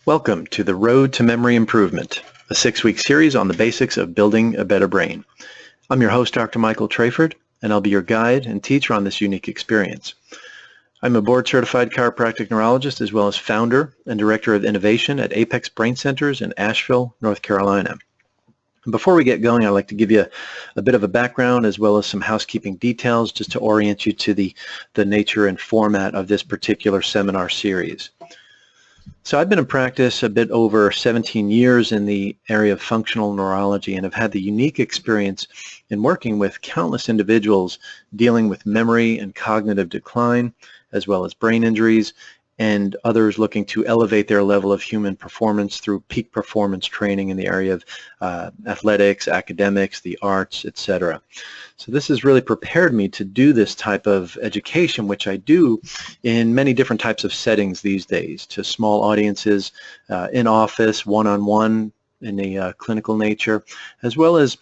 Welcome to the Road to Memory Improvement, a 6-week series on the basics of building a better brain. I'm your host, Dr. Michael Trayford, and I'll be your guide and teacher on this unique experience. I'm a board-certified chiropractic neurologist as well as founder and director of innovation at Apex Brain Centers in Asheville, North Carolina. Before we get going, I'd like to give you a bit of a background as well as some housekeeping details just to orient you to the nature and format of this particular seminar series. So I've been in practice a bit over 17 years in the area of functional neurology and have had the unique experience in working with countless individuals dealing with memory and cognitive decline, as well as brain injuries, and others looking to elevate their level of human performance through peak performance training in the area of athletics, academics, the arts, etc. So this has really prepared me to do this type of education, which I do in many different types of settings these days, to small audiences, in office, one-on-one, in a clinical nature, as well as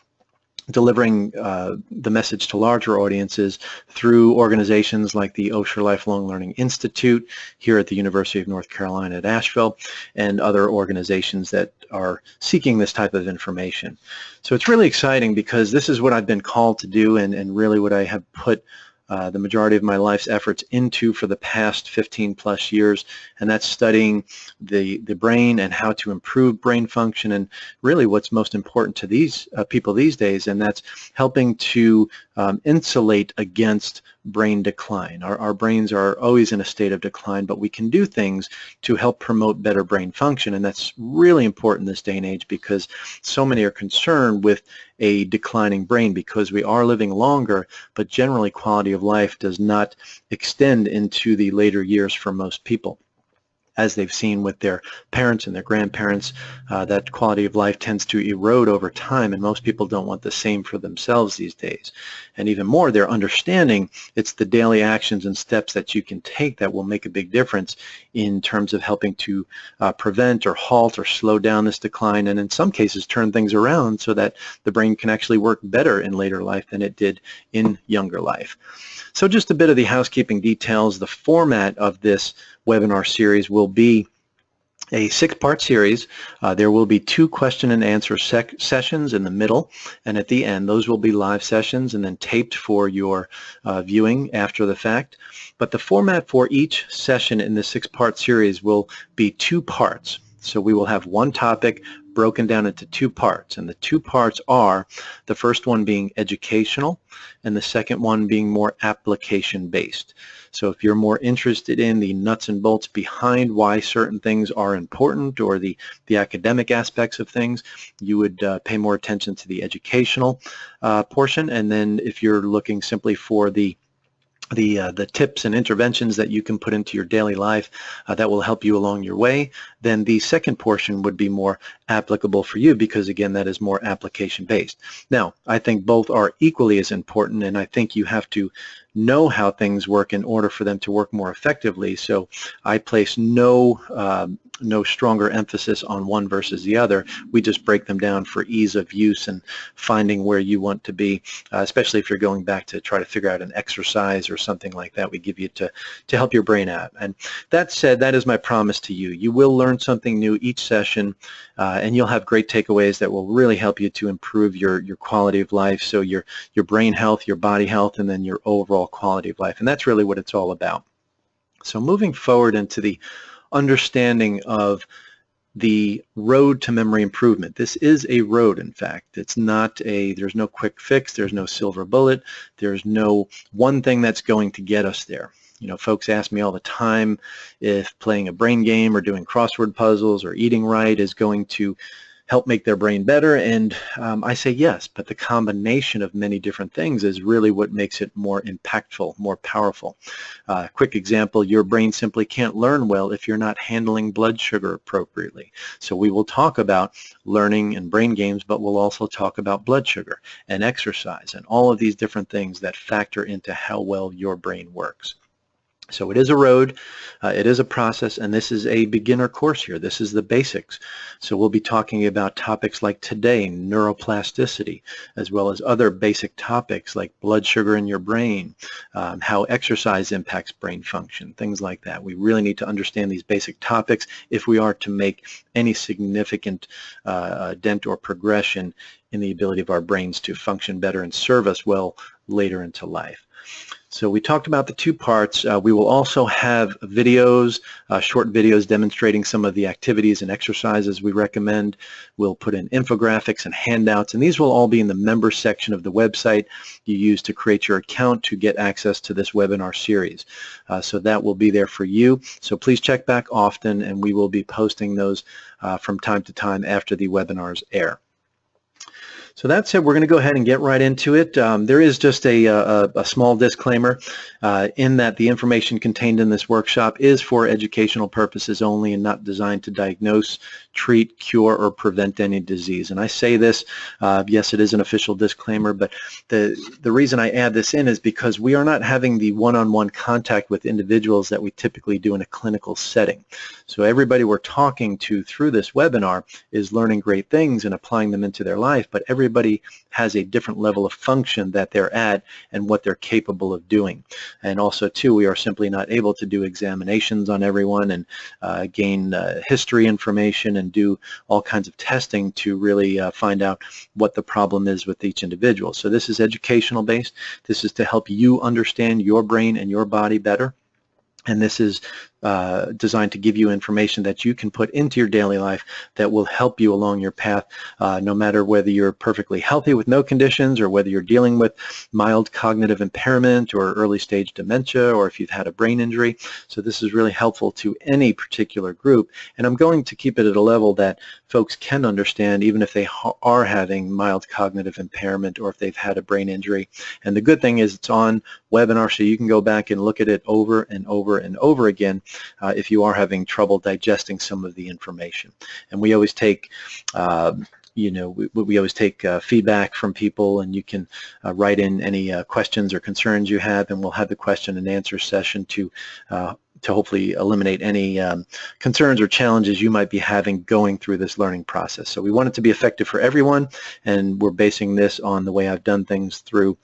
delivering the message to larger audiences through organizations like the Osher Lifelong Learning Institute here at the University of North Carolina at Asheville and other organizations that are seeking this type of information. So it's really exciting because this is what I've been called to do and really what I have put the majority of my life's efforts into for the past 15 plus years, and that's studying the brain and how to improve brain function, and really what's most important to these people these days, and that's helping to insulate against brain decline. Our brains are always in a state of decline, but we can do things to help promote better brain function, and that's really important this day and age because so many are concerned with a declining brain because we are living longer, but generally quality of life does not extend into the later years for most people. As they've seen with their parents and their grandparents, that quality of life tends to erode over time, and most people don't want the same for themselves these days. And even more, they're understanding it's the daily actions and steps that you can take that will make a big difference in terms of helping to prevent or halt or slow down this decline, and in some cases turn things around so that the brain can actually work better in later life than it did in younger life. So just a bit of the housekeeping details. The format of this webinar series will be a 6-part series. There will be 2 question and answer sessions in the middle and at the end. Those will be live sessions and then taped for your viewing after the fact. But the format for each session in the 6-part series will be 2 parts. So we will have one topic broken down into 2 parts, and the 2 parts are the first one being educational and the second one being more application-based. So if you're more interested in the nuts and bolts behind why certain things are important or the academic aspects of things, you would pay more attention to the educational portion. And then if you're looking simply for the tips and interventions that you can put into your daily life that will help you along your way, then the second portion would be more applicable for you because, again, that is more application-based. Now, I think both are equally as important, and I think you have to know how things work in order for them to work more effectively. So I place no stronger emphasis on one versus the other. We just break them down for ease of use and finding where you want to be, especially if you're going back to try to figure out an exercise or something like that. We give you to help your brain out. And that said, that is my promise to you. You will learn something new each session, and you'll have great takeaways that will really help you to improve your quality of life, so your brain health, your body health, and then your overall quality of life. And that's really what it's all about. So moving forward into the understanding of the road to memory improvement. This is a road, in fact. It's not there's no quick fix, there's no silver bullet, there's no one thing that's going to get us there. You know, folks ask me all the time if playing a brain game or doing crossword puzzles or eating right is going to help make their brain better, and I say yes, but the combination of many different things is really what makes it more impactful, more powerful. Quick example, your brain simply can't learn well if you're not handling blood sugar appropriately. So we will talk about learning and brain games, but we'll also talk about blood sugar and exercise and all of these different things that factor into how well your brain works. So it is a road, it is a process, and this is a beginner course here. This is the basics. So we'll be talking about topics like today, neuroplasticity, as well as other basic topics like blood sugar in your brain, how exercise impacts brain function, things like that. We really need to understand these basic topics if we are to make any significant dent or progression in the ability of our brains to function better and serve us well later into life. So we talked about the two parts. We will also have videos, short videos demonstrating some of the activities and exercises we recommend. We'll put in infographics and handouts, and these will all be in the member section of the website you use to create your account to get access to this webinar series. So that will be there for you. So please check back often, and we will be posting those from time to time after the webinars air. So that said, we're going to go ahead and get right into it. There is just a small disclaimer in that the information contained in this workshop is for educational purposes only and not designed to diagnose, treat, cure, or prevent any disease. And I say this, yes, it is an official disclaimer, but the reason I add this in is because we are not having the one-on-one contact with individuals that we typically do in a clinical setting. So everybody we're talking to through this webinar is learning great things and applying them into their life, but everybody has a different level of function that they're at and what they're capable of doing. And also, too, we are simply not able to do examinations on everyone and gain history information and do all kinds of testing to really find out what the problem is with each individual. So this is educational based. This is to help you understand your brain and your body better. And this is designed to give you information that you can put into your daily life that will help you along your path, no matter whether you're perfectly healthy with no conditions or whether you're dealing with mild cognitive impairment or early stage dementia or if you've had a brain injury. So this is really helpful to any particular group, and I'm going to keep it at a level that folks can understand even if they are having mild cognitive impairment or if they've had a brain injury. And the good thing is it's on webinar, so you can go back and look at it over and over and over again if you are having trouble digesting some of the information. And we always take we always take feedback from people, and you can write in any questions or concerns you have, and we'll have the question and answer session to hopefully eliminate any concerns or challenges you might be having going through this learning process. So we want it to be effective for everyone, and we're basing this on the way I've done things through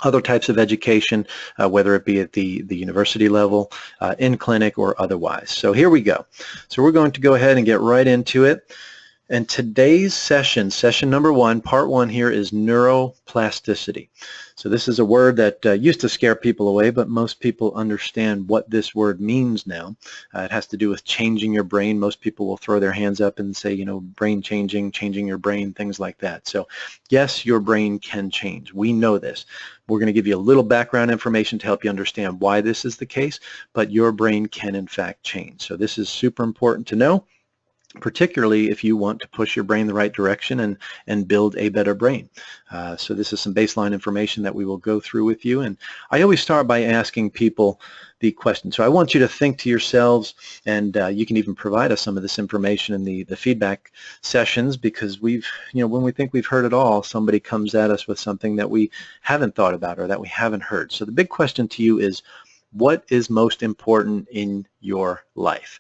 other types of education, whether it be at the university level, in clinic, or otherwise. So here we go. So we're going to go ahead and get right into it. And today's session, session number 1, part 1 here is neuroplasticity. So this is a word that used to scare people away, but most people understand what this word means now. It has to do with changing your brain. Most people will throw their hands up and say, you know, brain changing, changing your brain, things like that. So yes, your brain can change. We know this. We're going to give you a little background information to help you understand why this is the case, but your brain can in fact change. So this is super important to know, particularly if you want to push your brain the right direction and build a better brain. So this is some baseline information that we will go through with you. And I always start by asking people the question. So I want you to think to yourselves, and you can even provide us some of this information in the feedback sessions, because we've, when we think we've heard it all, somebody comes at us with something that we haven't thought about or that we haven't heard. So the big question to you is, what is most important in your life?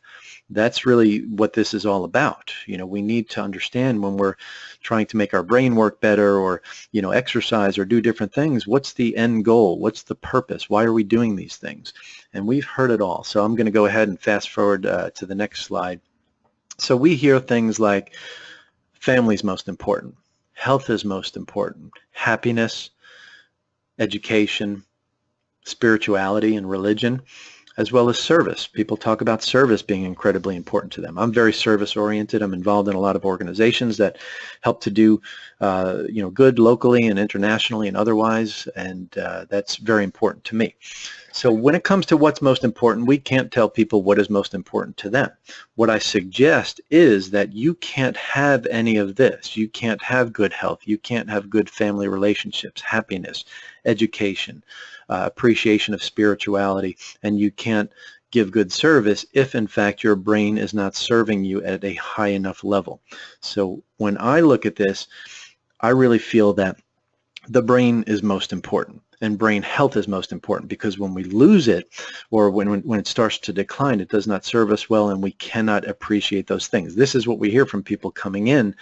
That's really what this is all about. We need to understand when we're trying to make our brain work better or, exercise or do different things, what's the end goal? What's the purpose? Why are we doing these things? And we've heard it all. So I'm going to go ahead and fast forward to the next slide. So we hear things like family's most important, health is most important, happiness, education, spirituality and religion, as well as service. People talk about service being incredibly important to them. I'm very service oriented. I'm involved in a lot of organizations that help to do good locally and internationally and otherwise, and that's very important to me. So when it comes to what's most important, we can't tell people what is most important to them. What I suggest is that you can't have any of this. You can't have good health. You can't have good family relationships, happiness, education, appreciation of spirituality, and you can't give good service if in fact your brain is not serving you at a high enough level. So when I look at this, I really feel that the brain is most important, and brain health is most important, because when we lose it, or when it starts to decline, it does not serve us well, and we cannot appreciate those things. This is what we hear from people coming in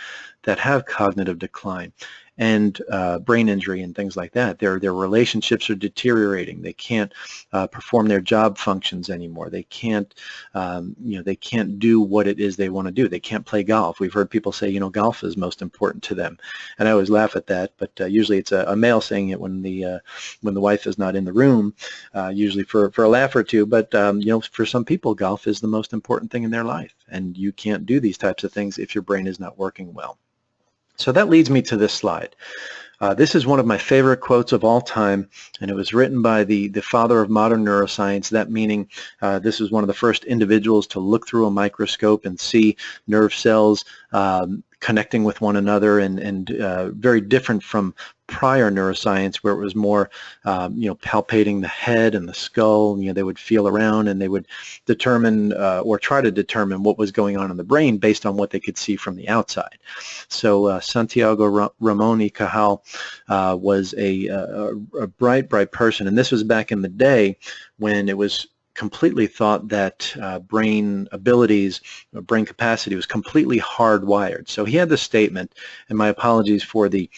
that have cognitive decline and brain injury and things like that. Their relationships are deteriorating. They can't perform their job functions anymore. They can't, they can't do what it is they want to do. They can't play golf. We've heard people say, golf is most important to them, and I always laugh at that. But usually it's a male saying it when the wife is not in the room, usually for a laugh or two. But for some people, golf is the most important thing in their life, and you can't do these types of things if your brain is not working well. So that leads me to this slide. This is one of my favorite quotes of all time, and it was written by the father of modern neuroscience, that meaning this was one of the first individuals to look through a microscope and see nerve cells connecting with one another, and very different from prior neuroscience, where it was more palpating the head and the skull. They would feel around and they would determine or try to determine what was going on in the brain based on what they could see from the outside. So Santiago Ramon y Cajal was a bright person, and this was back in the day when it was completely thought that brain abilities, brain capacity was completely hardwired. So he had this statement, and my apologies for the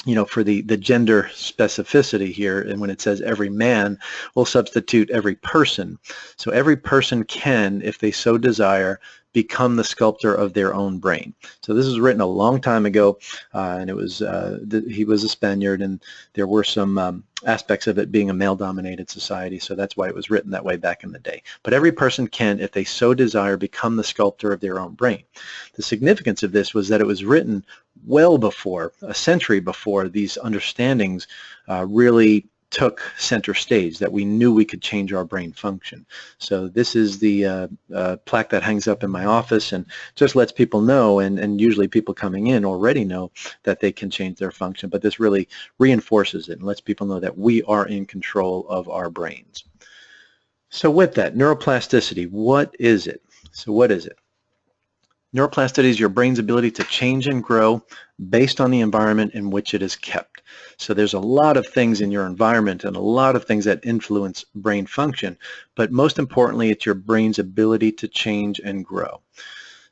the gender specificity here, and when it says every man, we'll substitute every person. So every person can, if they so desire, become the sculptor of their own brain. So this was written a long time ago, and it was he was a Spaniard, and there were some aspects of it being a male-dominated society, so that's why it was written that way back in the day. But every person can, if they so desire, become the sculptor of their own brain. The significance of this was that it was written well before, a century before, these understandings really took center stage, that we knew we could change our brain function. So this is the plaque that hangs up in my office, and just lets people know, and usually people coming in already know that they can change their function, but this really reinforces it and lets people know that we are in control of our brains. So with that, neuroplasticity, what is it? So what is it? Neuroplasticity is your brain's ability to change and grow based on the environment in which it is kept. So there's a lot of things in your environment and a lot of things that influence brain function, but most importantly, it's your brain's ability to change and grow.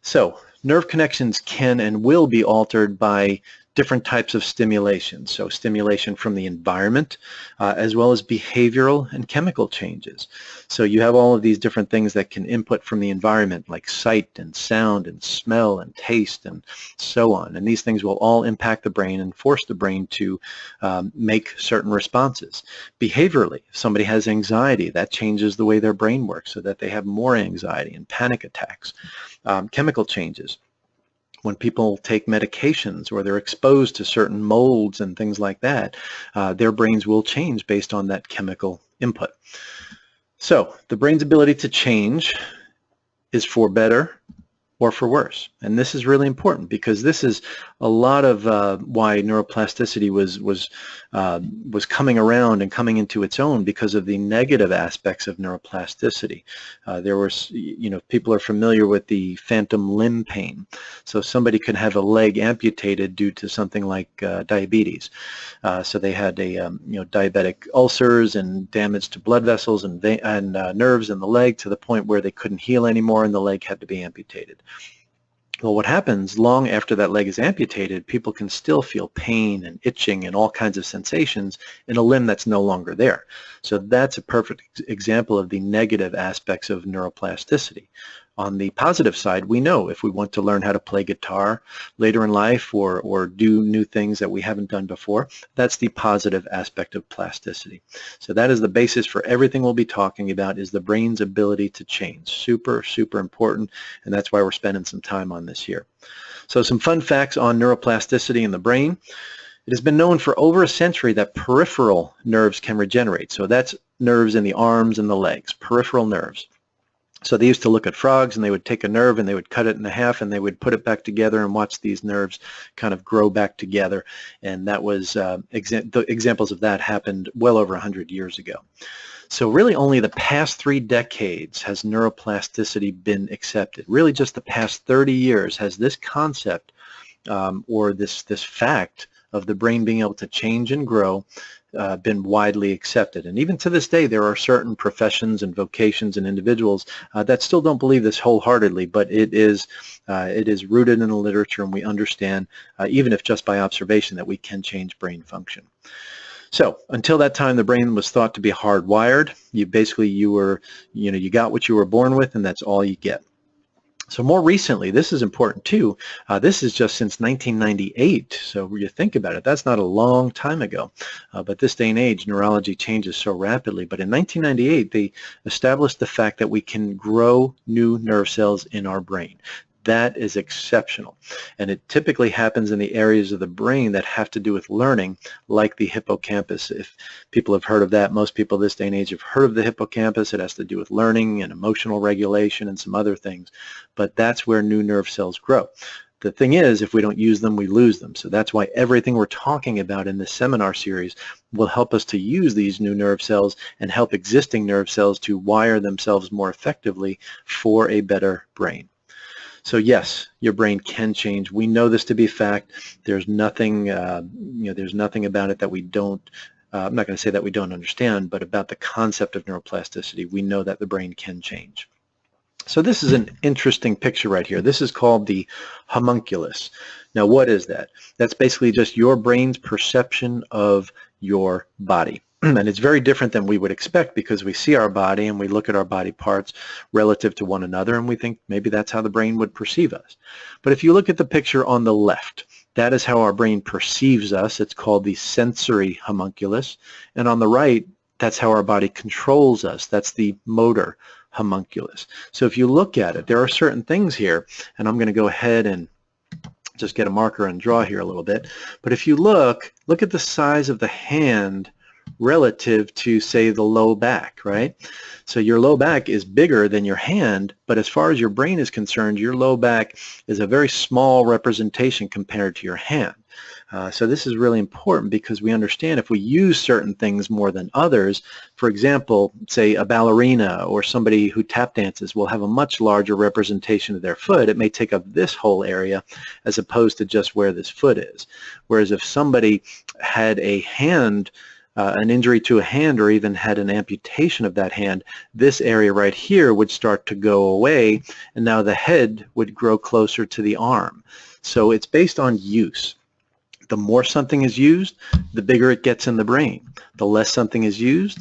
So nerve connections can and will be altered by different types of stimulation. So stimulation from the environment, as well as behavioral and chemical changes. So you have all of these different things that can input from the environment, like sight and sound and smell and taste and so on. And these things will all impact the brain and force the brain to make certain responses. Behaviorally, if somebody has anxiety, that changes the way their brain works so that they have more anxiety and panic attacks. Chemical changes. When people take medications or they're exposed to certain molds and things like that, their brains will change based on that chemical input. So the brain's ability to change is for better or for worse. And this is really important, because this is a lot of why neuroplasticity was coming around and coming into its own, because of the negative aspects of neuroplasticity. There was, people are familiar with the phantom limb pain. So somebody could have a leg amputated due to something like diabetes. So they had diabetic ulcers and damage to blood vessels and nerves in the leg, to the point where they couldn't heal anymore and the leg had to be amputated. Well, what happens long after that leg is amputated, people can still feel pain and itching and all kinds of sensations in a limb that's no longer there. So that's a perfect example of the negative aspects of neuroplasticity. On the positive side, we know if we want to learn how to play guitar later in life, or do new things that we haven't done before, that's the positive aspect of plasticity. So that is the basis for everything we'll be talking about, is the brain's ability to change. Super, super important, and that's why we're spending some time on this here. So some fun facts on neuroplasticity in the brain. It has been known for over a century that peripheral nerves can regenerate. So that's nerves in the arms and the legs, peripheral nerves. So they used to look at frogs, and they would take a nerve and they would cut it in half and they would put it back together and watch these nerves kind of grow back together. And that was, the examples of that happened well over 100 years ago. So really only the past 3 decades has neuroplasticity been accepted. Really just the past 30 years has this concept or this fact of the brain being able to change and grow been widely accepted. And even to this day, there are certain professions and vocations and individuals that still don't believe this wholeheartedly, but it is rooted in the literature, and we understand, even if just by observation, that we can change brain function. So until that time, the brain was thought to be hardwired. You got what you were born with, and that's all you get. So more recently, this is important too, this is just since 1998, so you think about it, that's not a long time ago, but this day and age, neurology changes so rapidly. But in 1998, they established the fact that we can grow new nerve cells in our brain. That is exceptional, and it typically happens in the areas of the brain that have to do with learning, like the hippocampus. If people have heard of that, most people this day and age have heard of the hippocampus. It has to do with learning and emotional regulation and some other things, but that's where new nerve cells grow. The thing is, if we don't use them, we lose them. So that's why everything we're talking about in this seminar series will help us to use these new nerve cells and help existing nerve cells to wire themselves more effectively for a better brain. So yes, your brain can change. We know this to be fact. There's nothing, there's nothing about it that we don't. I'm not going to say that we don't understand, but about the concept of neuroplasticity, we know that the brain can change. So this is an interesting picture right here. This is called the homunculus. Now, what is that? That's basically just your brain's perception of your body. And it's very different than we would expect, because we see our body and we look at our body parts relative to one another, and we think maybe that's how the brain would perceive us. But if you look at the picture on the left, that is how our brain perceives us. It's called the sensory homunculus. And on the right, that's how our body controls us. That's the motor homunculus. So if you look at it, there are certain things here, and I'm going to go ahead and just get a marker and draw here a little bit. But if you look at the size of the hand relative to, say, the low back, right? So your low back is bigger than your hand, but as far as your brain is concerned, your low back is a very small representation compared to your hand. So this is really important, because we understand if we use certain things more than others, for example, say a ballerina or somebody who tap dances will have a much larger representation of their foot. It may take up this whole area as opposed to just where this foot is. Whereas if somebody had a hand, an injury to a hand, or even had an amputation of that hand, this area right here would start to go away, and now the head would grow closer to the arm. So it's based on use. The more something is used, the bigger it gets in the brain. The less something is used,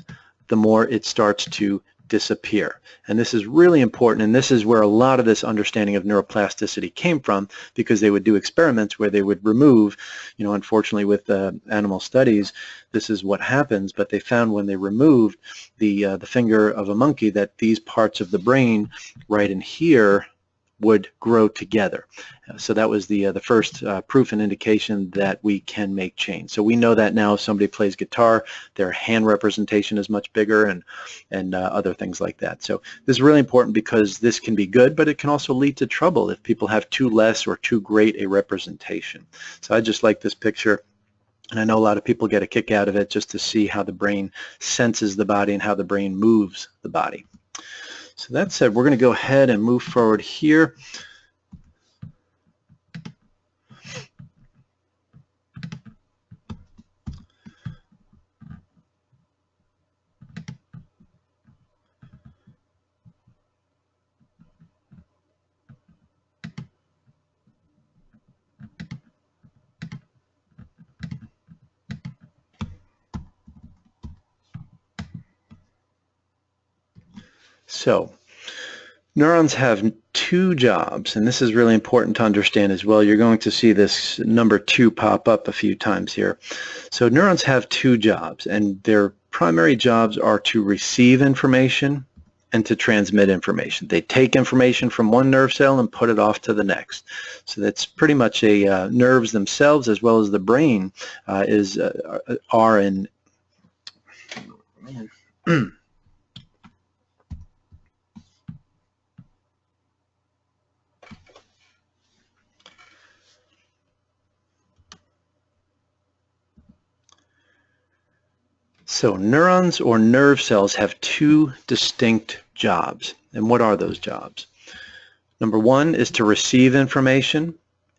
the more it starts to disappear. And this is really important, and this is where a lot of this understanding of neuroplasticity came from, because they would do experiments where they would remove, unfortunately with animal studies, this is what happens, but they found when they removed the finger of a monkey that these parts of the brain right in here would grow together. So that was the first proof and indication that we can make change. So we know that now if somebody plays guitar, their hand representation is much bigger, and other things like that. So this is really important, because this can be good, but it can also lead to trouble if people have too less or too great a representation. So I just like this picture, and I know a lot of people get a kick out of it just to see how the brain senses the body and how the brain moves the body. So that said, we're going to go ahead and move forward here. So neurons have two jobs, and this is really important to understand as well. You're going to see this number 2 pop up a few times here. So neurons have two jobs, and their primary jobs are to receive information and to transmit information. They take information from one nerve cell and put it off to the next. So that's pretty much nerves themselves, as well as the brain are in So neurons or nerve cells have two distinct jobs. And what are those jobs? Number 1 is to receive information,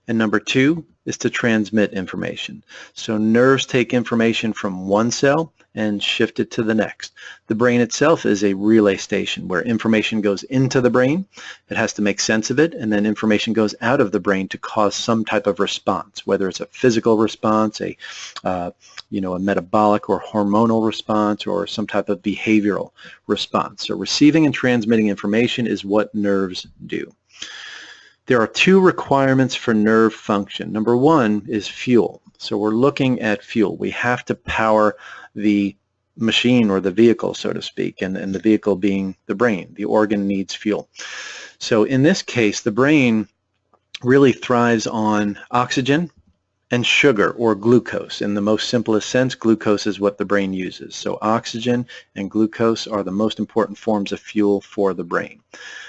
and number 2 is to transmit information. So nerves take information from one cell and shift it to the next. The brain itself is a relay station where information goes into the brain, it has to make sense of it, and then information goes out of the brain to cause some type of response, whether it's a physical response, a metabolic or hormonal response, or some type of behavioral response. So receiving and transmitting information is what nerves do. There are 2 requirements for nerve function. Number 1 is fuel. So we're looking at fuel. We have to power the machine or the vehicle, so to speak, and the vehicle being the brain. The organ needs fuel. So in this case, the brain really thrives on oxygen and sugar, or glucose. In the most simplest sense, glucose is what the brain uses. So oxygen and glucose are the most important forms of fuel for the brain.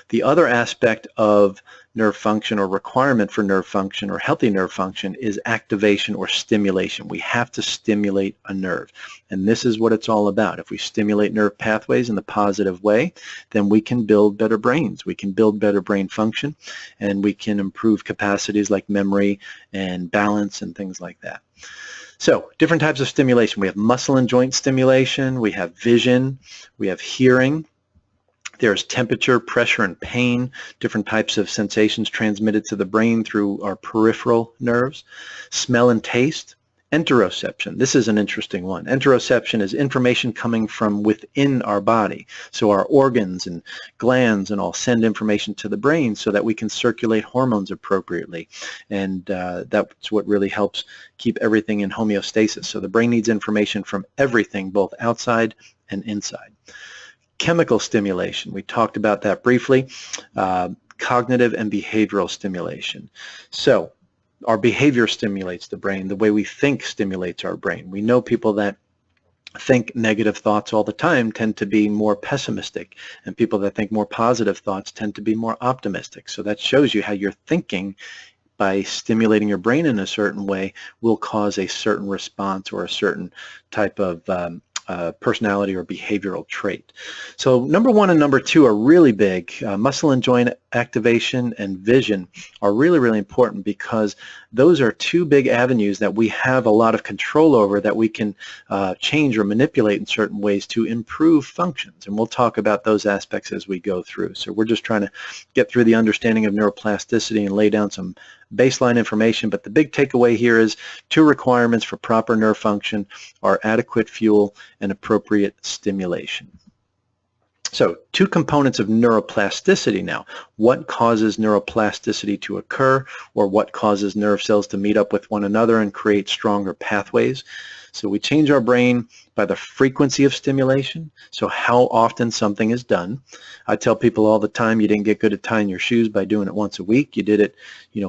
The other aspect of nerve function, or requirement for nerve function or healthy nerve function, is activation or stimulation. We have to stimulate a nerve, and this is what it's all about. If we stimulate nerve pathways in the positive way, then we can build better brains. We can build better brain function, and we can improve capacities like memory and balance and things like that. So different types of stimulation. We have muscle and joint stimulation, we have vision, we have hearing. There's temperature, pressure, and pain, different types of sensations transmitted to the brain through our peripheral nerves. Smell and taste. Interoception. This is an interesting one. Interoception is information coming from within our body. So our organs and glands and all send information to the brain so that we can circulate hormones appropriately. And that's what really helps keep everything in homeostasis. So the brain needs information from everything, both outside and inside. Chemical stimulation, we talked about that briefly. Cognitive and behavioral stimulation. So our behavior stimulates the brain. The way we think stimulates our brain. We know people that think negative thoughts all the time tend to be more pessimistic, and people that think more positive thoughts tend to be more optimistic. So that shows you how you're thinking. By stimulating your brain in a certain way will cause a certain response or a certain type of personality or behavioral trait. So number 1 and number 2 are really big. Muscle and joint activation and vision are really, really important, because those are 2 big avenues that we have a lot of control over, that we can change or manipulate in certain ways to improve functions. And we'll talk about those aspects as we go through. So we're just trying to get through the understanding of neuroplasticity and lay down some baseline information, but the big takeaway here is 2 requirements for proper nerve function are adequate fuel and appropriate stimulation. So 2 components of neuroplasticity now. What causes neuroplasticity to occur, or what causes nerve cells to meet up with one another and create stronger pathways? So we change our brain by the frequency of stimulation, so how often something is done. I tell people all the time, you didn't get good at tying your shoes by doing it once a week. You did it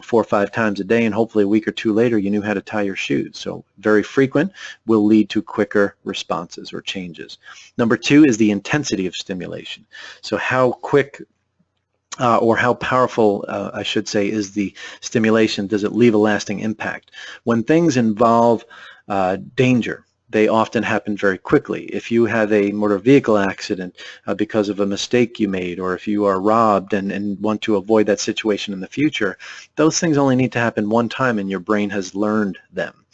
4 or 5 times a day, and hopefully a week or 2 later you knew how to tie your shoes. So very frequent will lead to quicker responses or changes. Number 2 is the intensity of stimulation. So how quick or how powerful, I should say, is the stimulation? Does it leave a lasting impact? When things involve danger, they often happen very quickly. If you have a motor vehicle accident because of a mistake you made, or if you are robbed and want to avoid that situation in the future, those things only need to happen one time and your brain has learned them.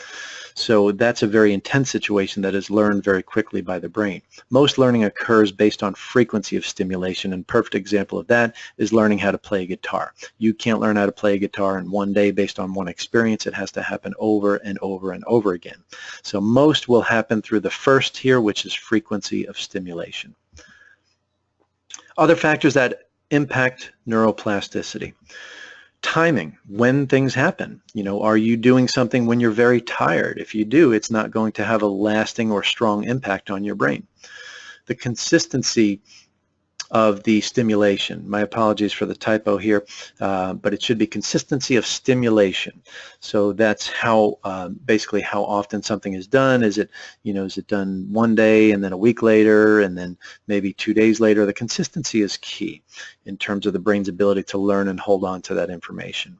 So that's a very intense situation that is learned very quickly by the brain. Most learning occurs based on frequency of stimulation, and a perfect example of that is learning how to play a guitar. You can't learn how to play a guitar in one day based on one experience. It has to happen over and over and over again. So most will happen through the first tier, which is frequency of stimulation. Other factors that impact neuroplasticity. Timing, when things happen. Are you doing something when you're very tired? If you do, it's not going to have a lasting or strong impact on your brain. The consistency of the stimulation. My apologies for the typo here, but it should be consistency of stimulation. So that's how basically how often something is done. Is it done one day and then a week later and then maybe 2 days later? The consistency is key in terms of the brain's ability to learn and hold on to that information.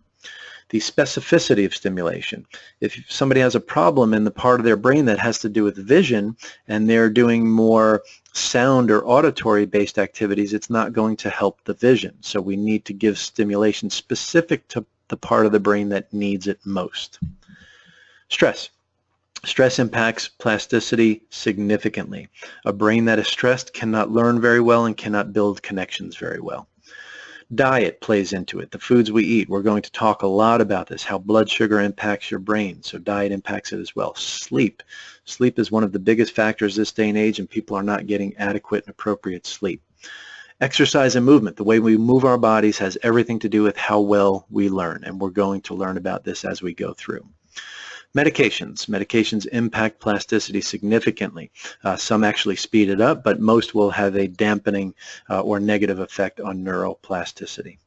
The specificity of stimulation. If somebody has a problem in the part of their brain that has to do with vision and they're doing more sound or auditory based activities, it's not going to help the vision. So we need to give stimulation specific to the part of the brain that needs it most. Stress. Stress impacts plasticity significantly. A brain that is stressed cannot learn very well and cannot build connections very well. Diet plays into it. The foods we eat. We're going to talk a lot about this, how blood sugar impacts your brain, so diet impacts it as well. Sleep. Sleep is one of the biggest factors this day and age, and people are not getting adequate and appropriate sleep. Exercise and movement. The way we move our bodies has everything to do with how well we learn, and we're going to learn about this as we go through. Medications. Medications impact plasticity significantly. Some actually speed it up, but most will have a dampening or negative effect on neuroplasticity.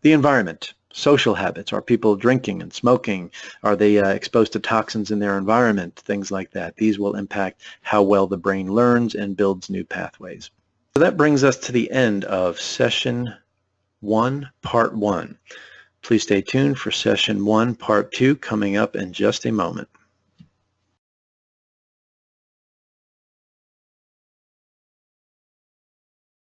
The environment. Social habits. Are people drinking and smoking? Are they exposed to toxins in their environment? Things like that. These will impact how well the brain learns and builds new pathways. So that brings us to the end of Session 1, Part 1. Please stay tuned for Session 1, Part 2 coming up in just a moment.